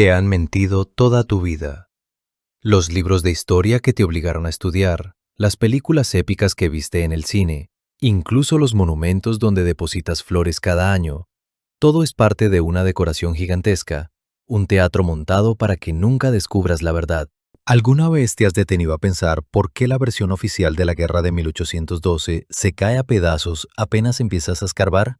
Te han mentido toda tu vida. Los libros de historia que te obligaron a estudiar, las películas épicas que viste en el cine, incluso los monumentos donde depositas flores cada año, todo es parte de una decoración gigantesca, un teatro montado para que nunca descubras la verdad. ¿Alguna vez te has detenido a pensar por qué la versión oficial de la guerra de 1812 se cae a pedazos apenas empiezas a escarbar?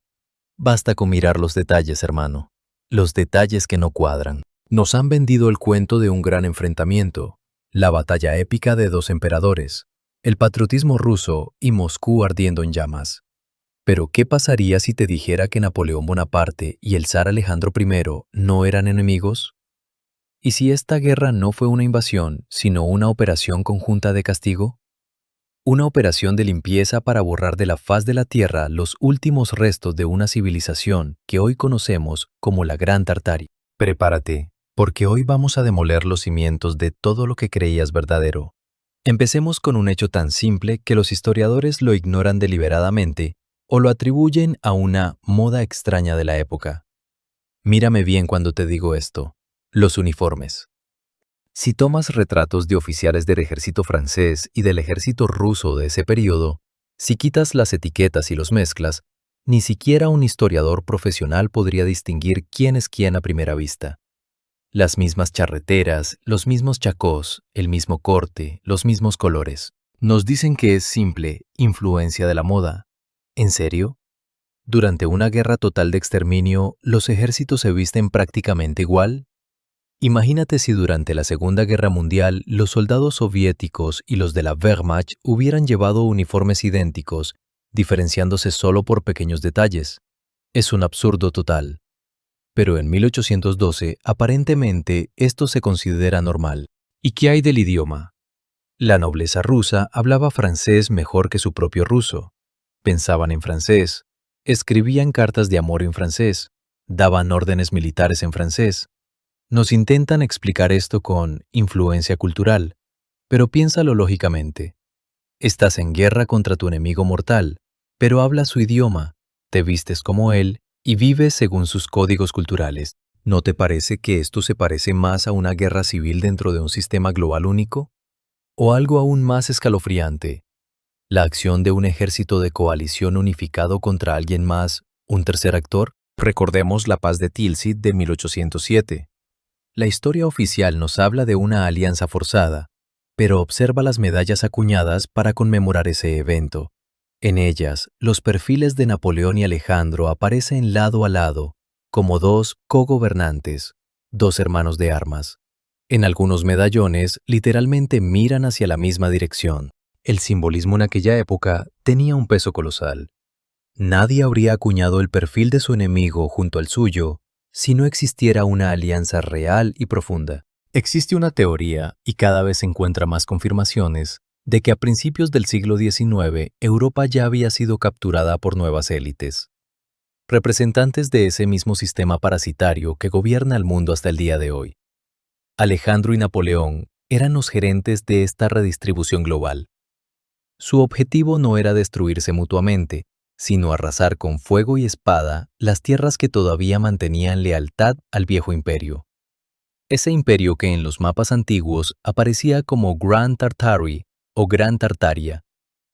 Basta con mirar los detalles, hermano. Los detalles que no cuadran. Nos han vendido el cuento de un gran enfrentamiento, la batalla épica de dos emperadores, el patriotismo ruso y Moscú ardiendo en llamas. Pero, ¿qué pasaría si te dijera que Napoleón Bonaparte y el zar Alejandro I no eran enemigos? ¿Y si esta guerra no fue una invasión, sino una operación conjunta de castigo? Una operación de limpieza para borrar de la faz de la tierra los últimos restos de una civilización que hoy conocemos como la Gran Tartaria. Prepárate, porque hoy vamos a demoler los cimientos de todo lo que creías verdadero. Empecemos con un hecho tan simple que los historiadores lo ignoran deliberadamente o lo atribuyen a una moda extraña de la época. Mírame bien cuando te digo esto: los uniformes. Si tomas retratos de oficiales del ejército francés y del ejército ruso de ese periodo, si quitas las etiquetas y los mezclas, ni siquiera un historiador profesional podría distinguir quién es quién a primera vista. Las mismas charreteras, los mismos chacós, el mismo corte, los mismos colores. Nos dicen que es simple influencia de la moda. ¿En serio? Durante una guerra total de exterminio, ¿los ejércitos se visten prácticamente igual? Imagínate si durante la Segunda Guerra Mundial los soldados soviéticos y los de la Wehrmacht hubieran llevado uniformes idénticos, diferenciándose solo por pequeños detalles. Es un absurdo total. Pero en 1812, aparentemente, esto se considera normal. ¿Y qué hay del idioma? La nobleza rusa hablaba francés mejor que su propio ruso. Pensaban en francés, escribían cartas de amor en francés, daban órdenes militares en francés. Nos intentan explicar esto con influencia cultural, pero piénsalo lógicamente. Estás en guerra contra tu enemigo mortal, pero hablas su idioma, te vistes como él y vives según sus códigos culturales. ¿No te parece que esto se parece más a una guerra civil dentro de un sistema global único? ¿O algo aún más escalofriante? ¿La acción de un ejército de coalición unificado contra alguien más, un tercer actor? Recordemos la paz de Tilsit de 1807. La historia oficial nos habla de una alianza forzada, pero observa las medallas acuñadas para conmemorar ese evento. En ellas, los perfiles de Napoleón y Alejandro aparecen lado a lado, como dos cogobernantes, dos hermanos de armas. En algunos medallones, literalmente miran hacia la misma dirección. El simbolismo en aquella época tenía un peso colosal. Nadie habría acuñado el perfil de su enemigo junto al suyo si no existiera una alianza real y profunda. Existe una teoría, y cada vez se encuentra más confirmaciones, de que a principios del siglo XIX Europa ya había sido capturada por nuevas élites, representantes de ese mismo sistema parasitario que gobierna el mundo hasta el día de hoy. Alejandro y Napoleón eran los gerentes de esta redistribución global. Su objetivo no era destruirse mutuamente, sino arrasar con fuego y espada las tierras que todavía mantenían lealtad al viejo imperio. Ese imperio que en los mapas antiguos aparecía como Gran Tartary o Gran Tartaria,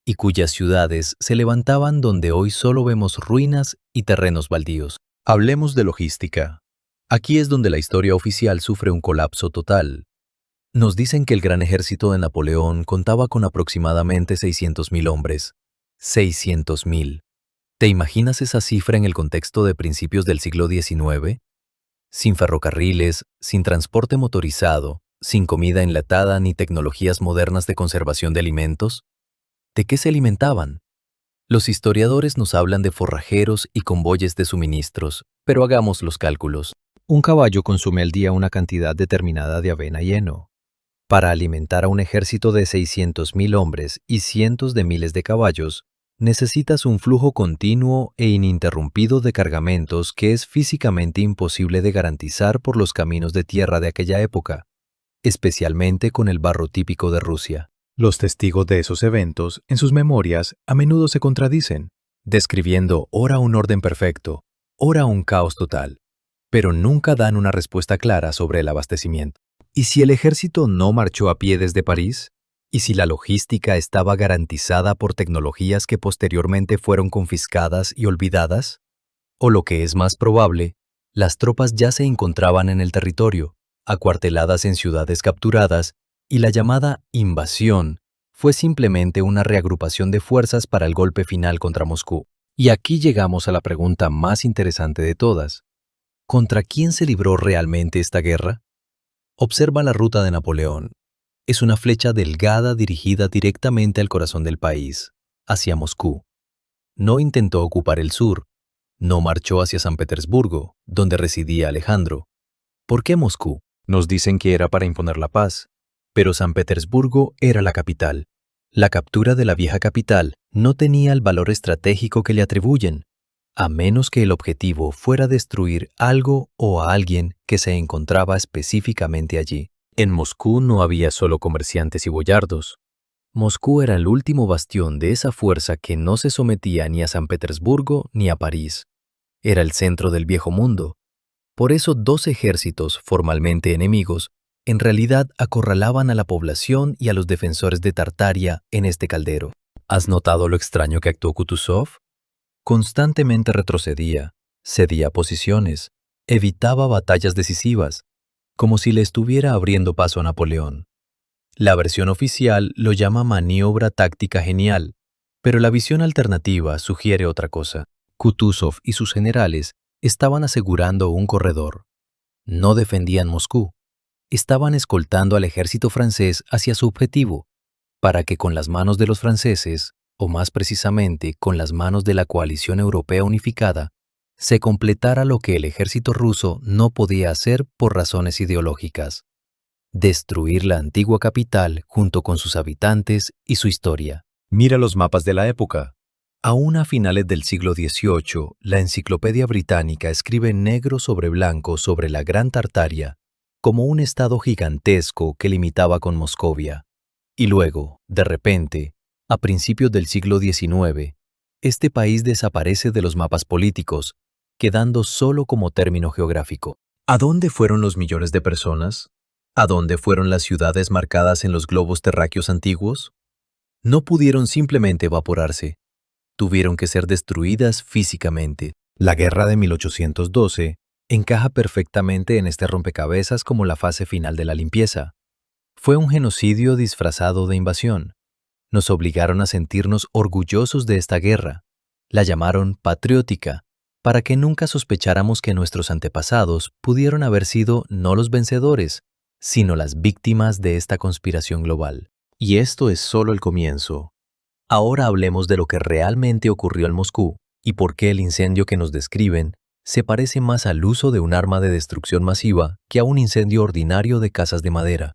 y cuyas ciudades se levantaban donde hoy solo vemos ruinas y terrenos baldíos. Hablemos de logística. Aquí es donde la historia oficial sufre un colapso total. Nos dicen que el gran ejército de Napoleón contaba con aproximadamente 600.000 hombres. 600.000. ¿Te imaginas esa cifra en el contexto de principios del siglo XIX? Sin ferrocarriles, sin transporte motorizado, sin comida enlatada ni tecnologías modernas de conservación de alimentos. ¿De qué se alimentaban? Los historiadores nos hablan de forrajeros y convoyes de suministros, pero hagamos los cálculos. Un caballo consume al día una cantidad determinada de avena y heno. Para alimentar a un ejército de 600.000 hombres y cientos de miles de caballos, necesitas un flujo continuo e ininterrumpido de cargamentos que es físicamente imposible de garantizar por los caminos de tierra de aquella época, especialmente con el barro típico de Rusia. Los testigos de esos eventos, en sus memorias, a menudo se contradicen, describiendo ora un orden perfecto, ora un caos total. pero nunca dan una respuesta clara sobre el abastecimiento. ¿Y si el ejército no marchó a pie desde París? ¿Y si la logística estaba garantizada por tecnologías que posteriormente fueron confiscadas y olvidadas? O lo que es más probable, las tropas ya se encontraban en el territorio, acuarteladas en ciudades capturadas, y la llamada invasión fue simplemente una reagrupación de fuerzas para el golpe final contra Moscú. Y aquí llegamos a la pregunta más interesante de todas. ¿Contra quién se libró realmente esta guerra? Observa la ruta de Napoleón. Es una flecha delgada dirigida directamente al corazón del país, hacia Moscú. No intentó ocupar el sur, no marchó hacia San Petersburgo, donde residía Alejandro. ¿Por qué Moscú? Nos dicen que era para imponer la paz, pero San Petersburgo era la capital. La captura de la vieja capital no tenía el valor estratégico que le atribuyen, a menos que el objetivo fuera destruir algo o a alguien que se encontraba específicamente allí. En Moscú no había solo comerciantes y boyardos. Moscú era el último bastión de esa fuerza que no se sometía ni a San Petersburgo ni a París. Era el centro del viejo mundo. Por eso dos ejércitos, formalmente enemigos, en realidad acorralaban a la población y a los defensores de Tartaria en este caldero. ¿Has notado lo extraño que actuó Kutuzov? Constantemente retrocedía, cedía posiciones, evitaba batallas decisivas, como si le estuviera abriendo paso a Napoleón. La versión oficial lo llama maniobra táctica genial, pero la visión alternativa sugiere otra cosa. Kutuzov y sus generales estaban asegurando un corredor. No defendían Moscú. Estaban escoltando al ejército francés hacia su objetivo, para que con las manos de los franceses, o más precisamente con las manos de la coalición europea unificada, se completara lo que el ejército ruso no podía hacer por razones ideológicas: destruir la antigua capital junto con sus habitantes y su historia. Mira los mapas de la época. Aún a finales del siglo XVIII, la Enciclopedia Británica escribe negro sobre blanco sobre la Gran Tartaria como un estado gigantesco que limitaba con Moscovia. Y luego, de repente, a principios del siglo XIX, este país desaparece de los mapas políticos, quedando solo como término geográfico. ¿A dónde fueron los millones de personas? ¿A dónde fueron las ciudades marcadas en los globos terráqueos antiguos? No pudieron simplemente evaporarse. Tuvieron que ser destruidas físicamente. La guerra de 1812 encaja perfectamente en este rompecabezas como la fase final de la limpieza. Fue un genocidio disfrazado de invasión. Nos obligaron a sentirnos orgullosos de esta guerra. La llamaron patriótica, para que nunca sospecháramos que nuestros antepasados pudieron haber sido no los vencedores, sino las víctimas de esta conspiración global. Y esto es solo el comienzo. Ahora hablemos de lo que realmente ocurrió en Moscú y por qué el incendio que nos describen se parece más al uso de un arma de destrucción masiva que a un incendio ordinario de casas de madera.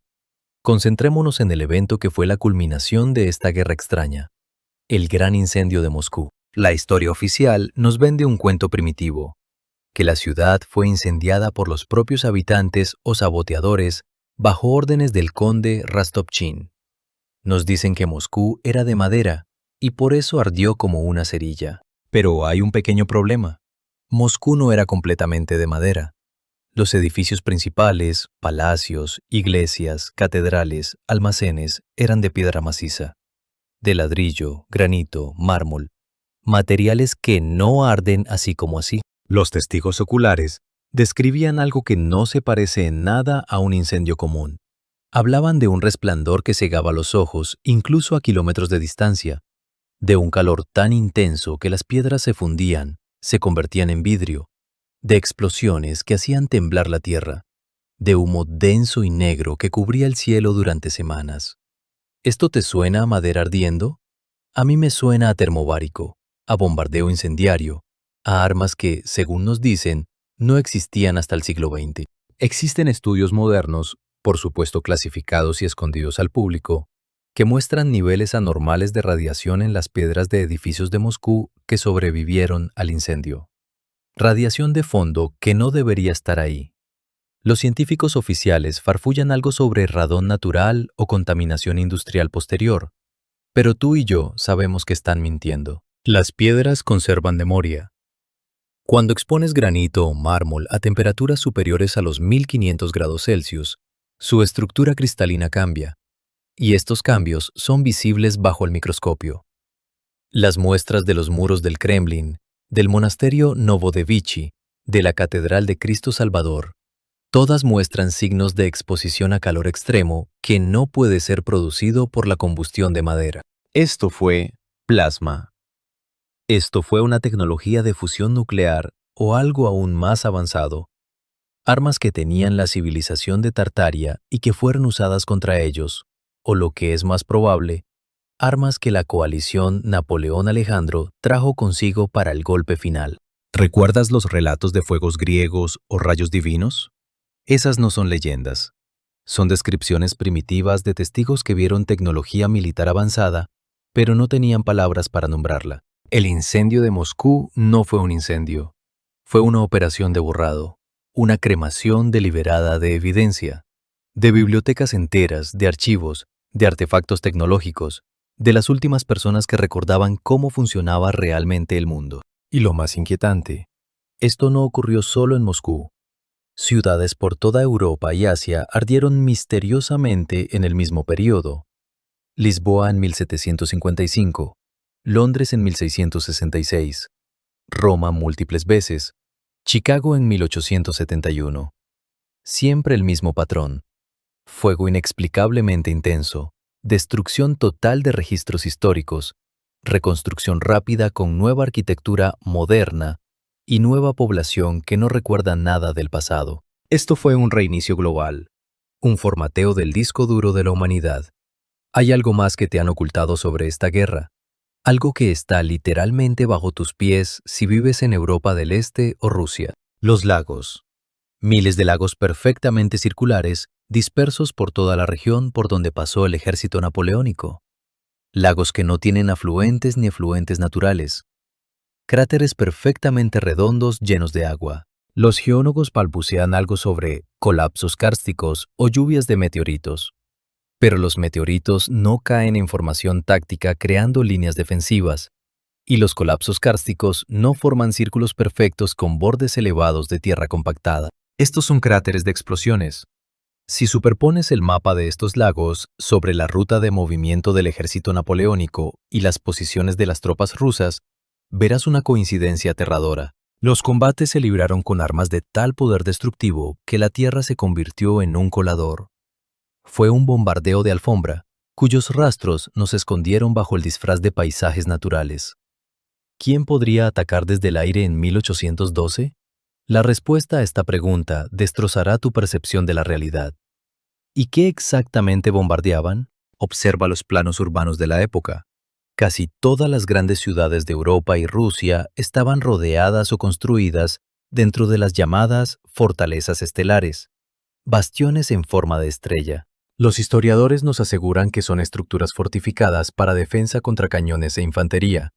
Concentrémonos en el evento que fue la culminación de esta guerra extraña: el gran incendio de Moscú. La historia oficial nos vende un cuento primitivo, que la ciudad fue incendiada por los propios habitantes o saboteadores bajo órdenes del conde Rostopchín. Nos dicen que Moscú era de madera y por eso ardió como una cerilla. Pero hay un pequeño problema. Moscú no era completamente de madera. Los edificios principales, palacios, iglesias, catedrales, almacenes eran de piedra maciza, de ladrillo, granito, mármol, materiales que no arden así como así. Los testigos oculares describían algo que no se parece en nada a un incendio común. Hablaban de un resplandor que cegaba los ojos, incluso a kilómetros de distancia, de un calor tan intenso que las piedras se fundían, se convertían en vidrio, de explosiones que hacían temblar la tierra, de humo denso y negro que cubría el cielo durante semanas. ¿Esto te suena a madera ardiendo? A mí me suena a termobárico, a bombardeo incendiario, a armas que, según nos dicen, no existían hasta el siglo XX. Existen estudios modernos, por supuesto clasificados y escondidos al público, que muestran niveles anormales de radiación en las piedras de edificios de Moscú que sobrevivieron al incendio. Radiación de fondo que no debería estar ahí. Los científicos oficiales farfullan algo sobre radón natural o contaminación industrial posterior, pero tú y yo sabemos que están mintiendo. Las piedras conservan memoria. Cuando expones granito o mármol a temperaturas superiores a los 1500 grados Celsius, su estructura cristalina cambia, y estos cambios son visibles bajo el microscopio. Las muestras de los muros del Kremlin, del monasterio Novodevichy, de la Catedral de Cristo Salvador, todas muestran signos de exposición a calor extremo que no puede ser producido por la combustión de madera. Esto fue plasma. Esto fue una tecnología de fusión nuclear o algo aún más avanzado, armas que tenían la civilización de Tartaria y que fueron usadas contra ellos, o lo que es más probable, armas que la coalición Napoleón-Alejandro trajo consigo para el golpe final. ¿Recuerdas los relatos de fuegos griegos o rayos divinos? Esas no son leyendas. Son descripciones primitivas de testigos que vieron tecnología militar avanzada, pero no tenían palabras para nombrarla. El incendio de Moscú no fue un incendio. Fue una operación de borrado, una cremación deliberada de evidencia, de bibliotecas enteras, de archivos, de artefactos tecnológicos, de las últimas personas que recordaban cómo funcionaba realmente el mundo. Y lo más inquietante, esto no ocurrió solo en Moscú. Ciudades por toda Europa y Asia ardieron misteriosamente en el mismo periodo. Lisboa en 1755, Londres en 1666, Roma múltiples veces, Chicago en 1871. Siempre el mismo patrón. Fuego inexplicablemente intenso, destrucción total de registros históricos, reconstrucción rápida con nueva arquitectura moderna y nueva población que no recuerda nada del pasado. Esto fue un reinicio global, un formateo del disco duro de la humanidad. Hay algo más que te han ocultado sobre esta guerra, algo que está literalmente bajo tus pies si vives en Europa del Este o Rusia. Los lagos. Miles de lagos perfectamente circulares dispersos por toda la región por donde pasó el ejército napoleónico. Lagos que no tienen afluentes ni efluentes naturales. Cráteres perfectamente redondos llenos de agua. Los geólogos balbucean algo sobre colapsos kársticos o lluvias de meteoritos. Pero los meteoritos no caen en formación táctica creando líneas defensivas, y los colapsos kársticos no forman círculos perfectos con bordes elevados de tierra compactada. Estos son cráteres de explosiones. Si superpones el mapa de estos lagos sobre la ruta de movimiento del ejército napoleónico y las posiciones de las tropas rusas, verás una coincidencia aterradora. Los combates se libraron con armas de tal poder destructivo que la tierra se convirtió en un colador. Fue un bombardeo de alfombra, cuyos rastros nos escondieron bajo el disfraz de paisajes naturales. ¿Quién podría atacar desde el aire en 1812? La respuesta a esta pregunta destrozará tu percepción de la realidad. ¿Y qué exactamente bombardeaban? Observa los planos urbanos de la época. Casi todas las grandes ciudades de Europa y Rusia estaban rodeadas o construidas dentro de las llamadas fortalezas estelares, bastiones en forma de estrella. Los historiadores nos aseguran que son estructuras fortificadas para defensa contra cañones e infantería,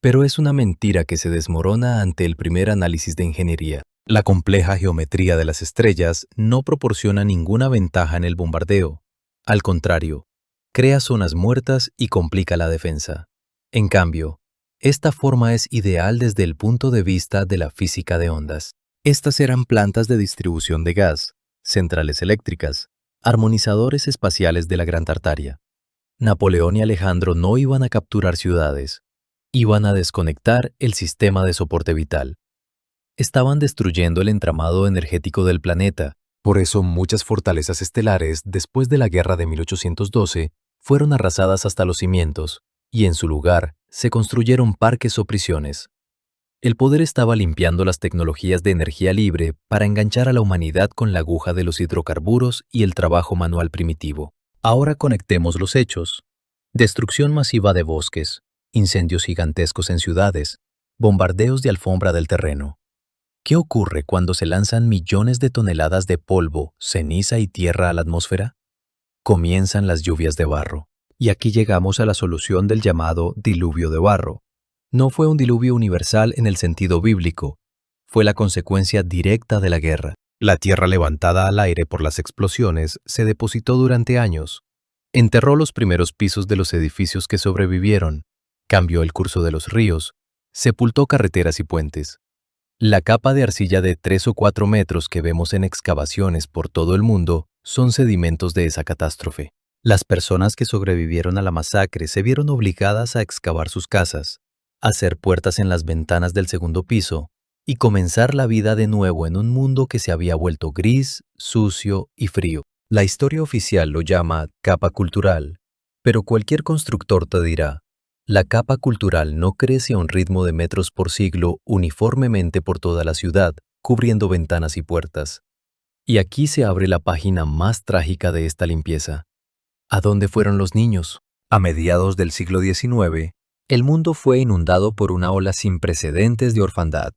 pero es una mentira que se desmorona ante el primer análisis de ingeniería. La compleja geometría de las estrellas no proporciona ninguna ventaja en el bombardeo. Al contrario, crea zonas muertas y complica la defensa. En cambio, esta forma es ideal desde el punto de vista de la física de ondas. Estas eran plantas de distribución de gas, centrales eléctricas, armonizadores espaciales de la Gran Tartaria. Napoleón y Alejandro no iban a capturar ciudades, iban a desconectar el sistema de soporte vital. Estaban destruyendo el entramado energético del planeta. Por eso muchas fortalezas estelares después de la guerra de 1812 fueron arrasadas hasta los cimientos, y en su lugar se construyeron parques o prisiones. El poder estaba limpiando las tecnologías de energía libre para enganchar a la humanidad con la aguja de los hidrocarburos y el trabajo manual primitivo. Ahora conectemos los hechos. Destrucción masiva de bosques, incendios gigantescos en ciudades, bombardeos de alfombra del terreno. ¿Qué ocurre cuando se lanzan millones de toneladas de polvo, ceniza y tierra a la atmósfera? Comienzan las lluvias de barro. Y aquí llegamos a la solución del llamado diluvio de barro. No fue un diluvio universal en el sentido bíblico, fue la consecuencia directa de la guerra. La tierra levantada al aire por las explosiones se depositó durante años. Enterró los primeros pisos de los edificios que sobrevivieron, cambió el curso de los ríos, sepultó carreteras y puentes. La capa de arcilla de 3 o 4 metros que vemos en excavaciones por todo el mundo son sedimentos de esa catástrofe. Las personas que sobrevivieron a la masacre se vieron obligadas a excavar sus casas, hacer puertas en las ventanas del segundo piso y comenzar la vida de nuevo en un mundo que se había vuelto gris, sucio y frío. La historia oficial lo llama capa cultural, pero cualquier constructor te dirá, la capa cultural no crece a un ritmo de metros por siglo uniformemente por toda la ciudad, cubriendo ventanas y puertas. Y aquí se abre la página más trágica de esta limpieza. ¿A dónde fueron los niños? A mediados del siglo XIX, el mundo fue inundado por una ola sin precedentes de orfandad.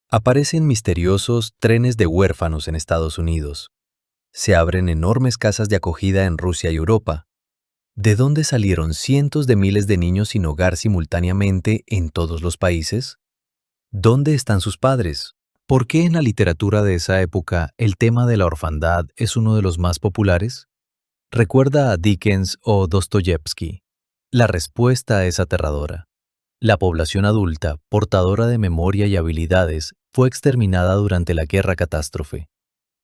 Aparecen misteriosos trenes de huérfanos en Estados Unidos. Se abren enormes casas de acogida en Rusia y Europa. ¿De dónde salieron cientos de miles de niños sin hogar simultáneamente en todos los países? ¿Dónde están sus padres? ¿Por qué en la literatura de esa época el tema de la orfandad es uno de los más populares? ¿Recuerda a Dickens o Dostoyevsky? La respuesta es aterradora. La población adulta, portadora de memoria y habilidades, fue exterminada durante la guerra catástrofe.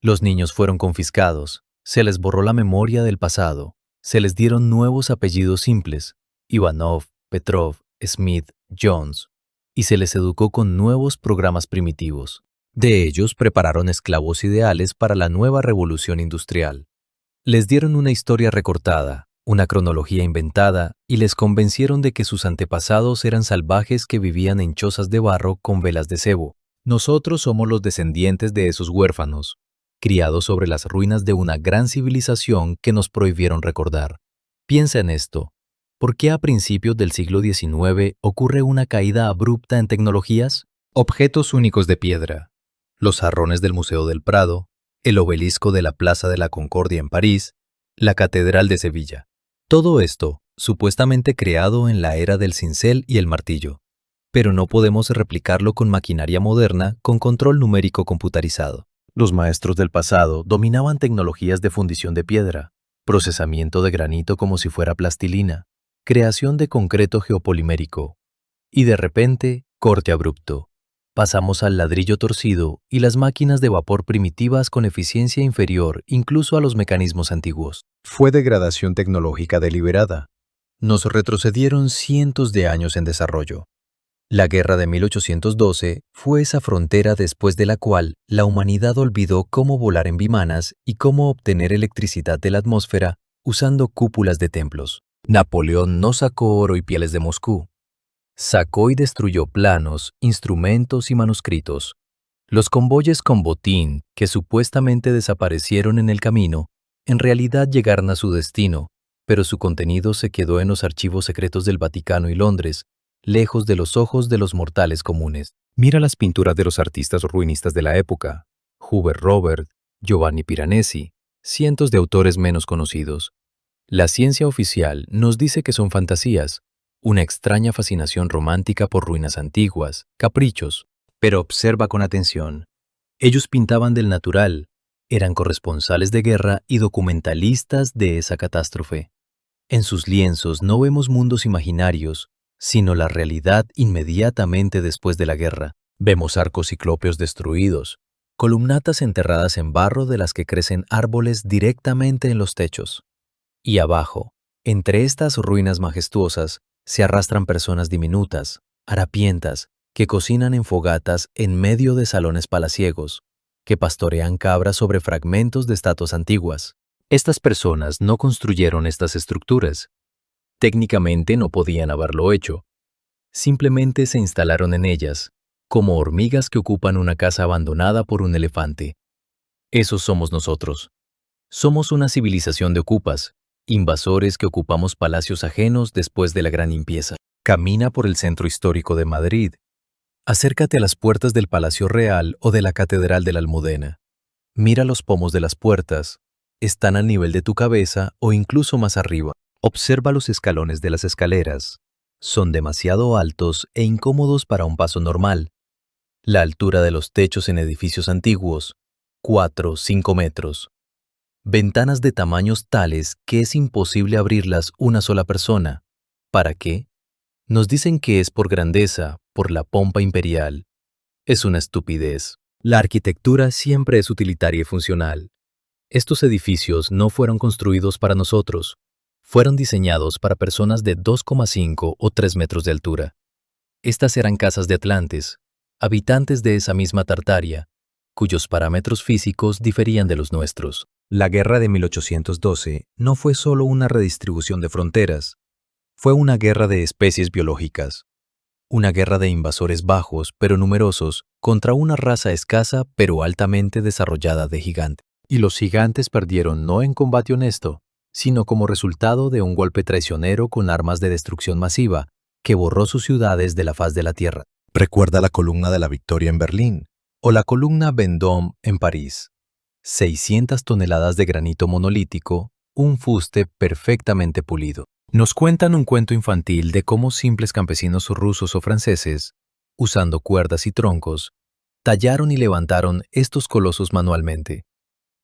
Los niños fueron confiscados, se les borró la memoria del pasado, se les dieron nuevos apellidos simples, Ivanov, Petrov, Smith, Jones, y se les educó con nuevos programas primitivos. De ellos prepararon esclavos ideales para la nueva revolución industrial. Les dieron una historia recortada, una cronología inventada, y les convencieron de que sus antepasados eran salvajes que vivían en chozas de barro con velas de cebo. Nosotros somos los descendientes de esos huérfanos, criados sobre las ruinas de una gran civilización que nos prohibieron recordar. Piensa en esto. ¿Por qué a principios del siglo XIX ocurre una caída abrupta en tecnologías? Objetos únicos de piedra. Los jarrones del Museo del Prado, el obelisco de la Plaza de la Concordia en París, la Catedral de Sevilla. Todo esto, supuestamente creado en la era del cincel y el martillo. Pero no podemos replicarlo con maquinaria moderna con control numérico computarizado. Los maestros del pasado dominaban tecnologías de fundición de piedra, procesamiento de granito como si fuera plastilina, creación de concreto geopolimérico. Y de repente, corte abrupto. Pasamos al ladrillo torcido y las máquinas de vapor primitivas con eficiencia inferior incluso a los mecanismos antiguos. Fue degradación tecnológica deliberada. Nos retrocedieron cientos de años en desarrollo. La guerra de 1812 fue esa frontera después de la cual la humanidad olvidó cómo volar en vimanas y cómo obtener electricidad de la atmósfera usando cúpulas de templos. Napoleón no sacó oro y pieles de Moscú. Sacó y destruyó planos, instrumentos y manuscritos. Los convoyes con botín, que supuestamente desaparecieron en el camino, en realidad llegaron a su destino, pero su contenido se quedó en los archivos secretos del Vaticano y Londres, lejos de los ojos de los mortales comunes. Mira las pinturas de los artistas ruinistas de la época, Hubert Robert, Giovanni Piranesi, cientos de autores menos conocidos. La ciencia oficial nos dice que son fantasías, una extraña fascinación romántica por ruinas antiguas, caprichos. Pero observa con atención. Ellos pintaban del natural, eran corresponsales de guerra y documentalistas de esa catástrofe. En sus lienzos no vemos mundos imaginarios, sino la realidad inmediatamente después de la guerra. Vemos arcos ciclópeos destruidos, columnatas enterradas en barro de las que crecen árboles directamente en los techos. Y abajo, entre estas ruinas majestuosas, se arrastran personas diminutas, harapientas, que cocinan en fogatas en medio de salones palaciegos, que pastorean cabras sobre fragmentos de estatuas antiguas. Estas personas no construyeron estas estructuras. Técnicamente no podían haberlo hecho. Simplemente se instalaron en ellas, como hormigas que ocupan una casa abandonada por un elefante. Esos somos nosotros. Somos una civilización de ocupas, invasores que ocupamos palacios ajenos después de la gran limpieza. Camina por el centro histórico de Madrid. Acércate a las puertas del Palacio Real o de la Catedral de la Almudena. Mira los pomos de las puertas. Están al nivel de tu cabeza o incluso más arriba. Observa los escalones de las escaleras. Son demasiado altos e incómodos para un paso normal. La altura de los techos en edificios antiguos, 4 o 5 metros. Ventanas de tamaños tales que es imposible abrirlas una sola persona. ¿Para qué? Nos dicen que es por grandeza, por la pompa imperial. Es una estupidez. La arquitectura siempre es utilitaria y funcional. Estos edificios no fueron construidos para nosotros. Fueron diseñados para personas de 2,5 o 3 metros de altura. Estas eran casas de atlantes, habitantes de esa misma Tartaria, cuyos parámetros físicos diferían de los nuestros. La guerra de 1812 no fue solo una redistribución de fronteras, fue una guerra de especies biológicas. Una guerra de invasores bajos pero numerosos contra una raza escasa pero altamente desarrollada de gigantes. Y los gigantes perdieron no en combate honesto, sino como resultado de un golpe traicionero con armas de destrucción masiva que borró sus ciudades de la faz de la tierra. Recuerda la columna de la Victoria en Berlín o la columna Vendôme en París. 600 toneladas de granito monolítico, un fuste perfectamente pulido. Nos cuentan un cuento infantil de cómo simples campesinos rusos o franceses, usando cuerdas y troncos, tallaron y levantaron estos colosos manualmente.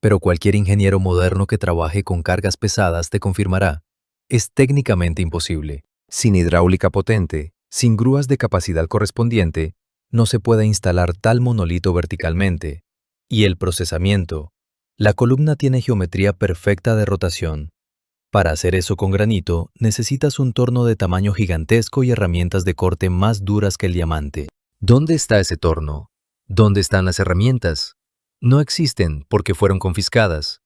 Pero cualquier ingeniero moderno que trabaje con cargas pesadas te confirmará, es técnicamente imposible. Sin hidráulica potente, sin grúas de capacidad correspondiente, no se puede instalar tal monolito verticalmente. Y el procesamiento. La columna tiene geometría perfecta de rotación. Para hacer eso con granito, necesitas un torno de tamaño gigantesco y herramientas de corte más duras que el diamante. ¿Dónde está ese torno? ¿Dónde están las herramientas? No existen porque fueron confiscadas.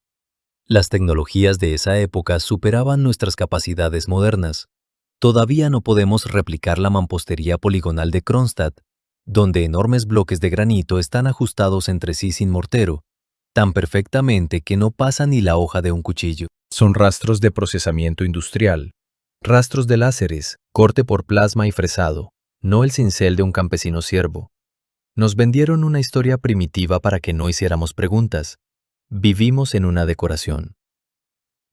Las tecnologías de esa época superaban nuestras capacidades modernas. Todavía no podemos replicar la mampostería poligonal de Kronstadt, donde enormes bloques de granito están ajustados entre sí sin mortero, tan perfectamente que no pasa ni la hoja de un cuchillo. Son rastros de procesamiento industrial, rastros de láseres, corte por plasma y fresado, no el cincel de un campesino siervo. Nos vendieron una historia primitiva para que no hiciéramos preguntas. Vivimos en una decoración.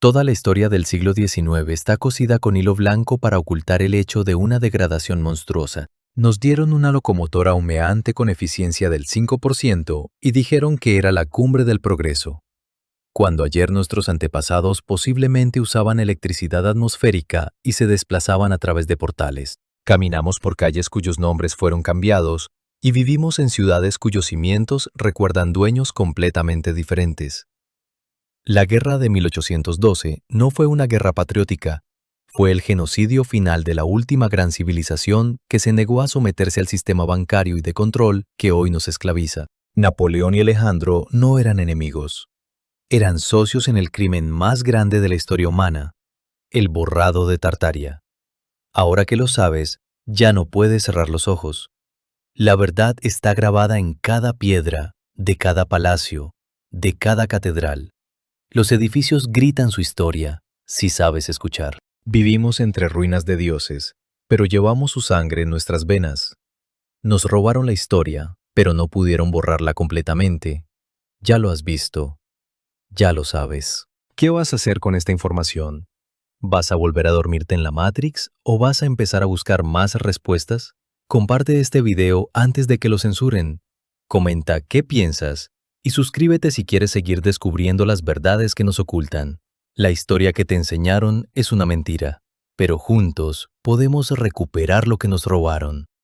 Toda la historia del siglo XIX está cosida con hilo blanco para ocultar el hecho de una degradación monstruosa. Nos dieron una locomotora humeante con eficiencia del 5% y dijeron que era la cumbre del progreso. Cuando ayer nuestros antepasados posiblemente usaban electricidad atmosférica y se desplazaban a través de portales. Caminamos por calles cuyos nombres fueron cambiados y vivimos en ciudades cuyos cimientos recuerdan dueños completamente diferentes. La guerra de 1812 no fue una guerra patriótica, fue el genocidio final de la última gran civilización que se negó a someterse al sistema bancario y de control que hoy nos esclaviza. Napoleón y Alejandro no eran enemigos. Eran socios en el crimen más grande de la historia humana, el borrado de Tartaria. Ahora que lo sabes, ya no puedes cerrar los ojos. La verdad está grabada en cada piedra, de cada palacio, de cada catedral. Los edificios gritan su historia, si sabes escuchar. Vivimos entre ruinas de dioses, pero llevamos su sangre en nuestras venas. Nos robaron la historia, pero no pudieron borrarla completamente. Ya lo has visto. Ya lo sabes. ¿Qué vas a hacer con esta información? ¿Vas a volver a dormirte en la Matrix o vas a empezar a buscar más respuestas? Comparte este video antes de que lo censuren. Comenta qué piensas y suscríbete si quieres seguir descubriendo las verdades que nos ocultan. La historia que te enseñaron es una mentira, pero juntos podemos recuperar lo que nos robaron.